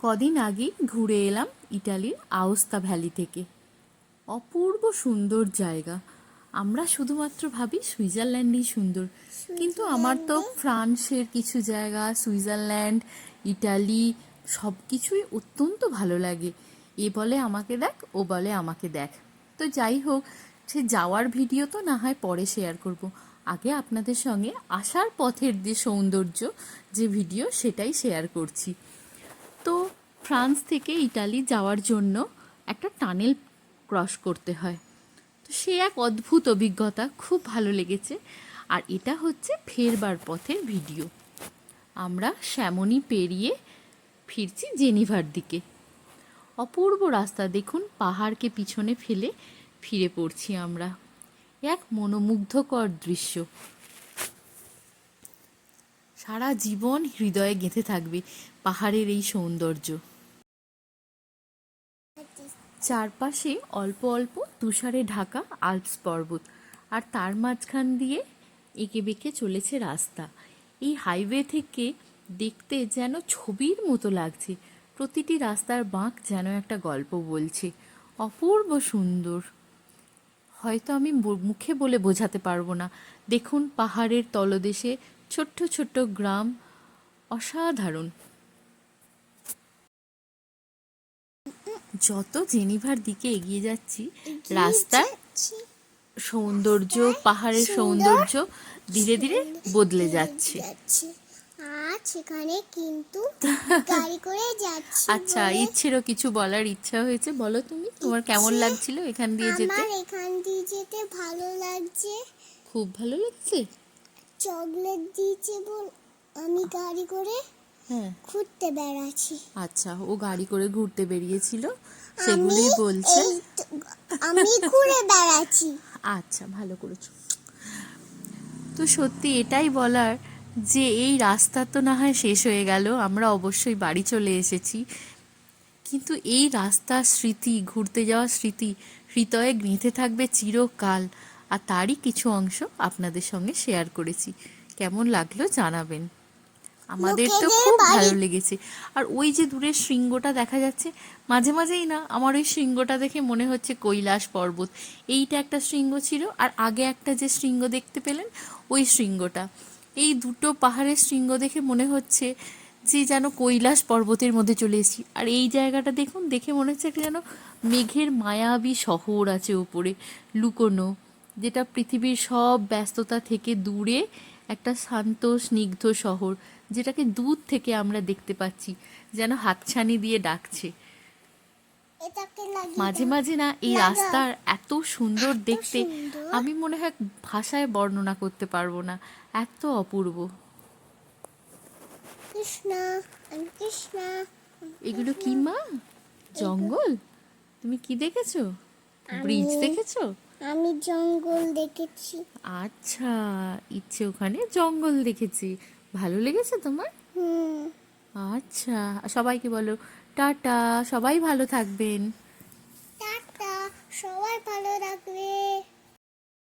কদিন আগেই ঘুরে এলাম ইটালির আওস্তা ভ্যালি থেকে। অপূর্ব সুন্দর জায়গা। আমরা শুধুমাত্র ভাবি সুইজারল্যান্ডই সুন্দর, কিন্তু আমার তো ফ্রান্সের কিছু জায়গা, সুইজারল্যান্ড, ইটালি সব কিছুই অত্যন্ত ভালো লাগে। এ বলে আমাকে দেখ, ও বলে আমাকে দেখ। তো যাই হোক, সে যাওয়ার ভিডিও তো না হয় পরে শেয়ার করব। আগে আপনাদের সঙ্গে আসার পথের যে সৌন্দর্য, যে ভিডিও, সেটাই শেয়ার করছি। তো ফ্রান্স থেকে ইটালি যাওয়ার জন্য একটা টানেল ক্রস করতে হয়। তো সে এক অদ্ভুত অভিজ্ঞতা, খুব ভালো লেগেছে। আর এটা হচ্ছে ফেরবার পথের ভিডিও। আমরা শ্যামনি পেরিয়ে ফিরছি জেনিভার দিকে। অপূর্ব রাস্তা দেখুন, পাহাড়কে পিছনে ফেলে ফিরে পড়ছি আমরা। এক মনোমুগ্ধকর দৃশ্য, সারা জীবন হৃদয়ে গেঁথে থাকবে পাহাড়ের এই সৌন্দর্য। চারপাশে অল্প অল্প তুষারে ঢাকা আল্পস পর্বত, আর তার মাঝখান দিয়ে এঁকে বেঁকে চলেছে রাস্তা। এই হাইওয়ে থেকে দেখতে যেন ছবির মতো লাগছে। প্রতিটি রাস্তার বাঁক যেন একটা গল্প বলছে। অপূর্ব সুন্দর, হয়তো আমি মুখে বলে বোঝাতে পারবো না। দেখুন পাহাড়ের তলদেশে ছোট্ট ছোট্ট গ্রাম, অসাধারণ। যত জেনিভার দিকে এগিয়ে যাচ্ছি, রাস্তার সৌন্দর্য, পাহাড়ের সৌন্দর্য ধীরে ধীরে বদলে যাচ্ছে। আর সেখানে কিন্তু গাড়ি করে যাচ্ছি। আচ্ছা, ইচ্ছেরও কিছু বলার ইচ্ছা হয়েছে, বলো তুমি, তোমার কেমন লাগছিল এখান দিয়ে যেতে? আমার এখান দিয়ে যেতে ভালো লাগছে, খুব ভালো লাগছে। চকলেট দিয়েছে বল আমি গাড়ি করে হ্যাঁ, ঘুরতে বেড়াচ্ছি। আচ্ছা, ও গাড়ি করে ঘুরতে বেরিয়েছিল, সেগুলোই বলছে। আমি ঘুরে বেড়াচ্ছি। আচ্ছা, ভালো করেছো। তো সত্যি এটাই বলার যে এই রাস্তা তো না হয় শেষ হয়ে গেল, আমরা অবশ্যই বাড়ি চলে এসেছি, কিন্তু এই রাস্তার স্মৃতি, ঘুরতে যাওয়ার স্মৃতি হৃদয়ে গেঁথে থাকবে চিরকাল। আর তারই কিছু অংশ আপনাদের সঙ্গে শেয়ার করেছি। কেমন লাগলো জানাবেন। আমাদের তো খুব ভালো লেগেছে। আর ওই যে দূরের শৃঙ্গটা দেখা যাচ্ছে, মাঝে মাঝেই না আমার ওই শৃঙ্গটা দেখে মনে হচ্ছে কৈলাস পর্বত। এইটা একটা শৃঙ্গ ছিল, আর আগে একটা যে শৃঙ্গ দেখতে পেলেন, ওই শৃঙ্গটা। এই দুটো পাহাড়ের শৃঙ্গ দেখে মনে হচ্ছে যে যেন কৈলাস পর্বতের মধ্যে চলে এসেছি। আর এই জায়গাটা দেখুন, দেখে মনে হচ্ছে একটা যেন মেঘের মায়াবী শহর আছে উপরে লুকোনো, যেটা পৃথিবীর সব ব্যস্ততা থেকে দূরে একটা শান্ত স্নিগ্ধ শহর, যেটাকে দূর থেকে আমরা দেখতে পাচ্ছি, যেন হাতছানি দিয়ে ডাকছে। মাঝে মাঝে না এই রাস্তার এত সুন্দর দেখতে, আমি মনে হয় ভাষায় বর্ণনা করতে পারবো না, এত অপূর্ব। কৃষ্ণ কৃষ্ণ। এগুলো কি মা? জঙ্গল? তুমি কি দেখেছো? ব্রিজ দেখেছো? আমি জঙ্গল দেখেছি। আচ্ছা, ইচ্ছে ওখানে জঙ্গল দেখেছি। ভালো লেগেছে তোমার? আচ্ছা, সবাইকে বলো টাটা, সবাই ভালো থাকবেন। টাটা, সবাই ভালো থাকবে।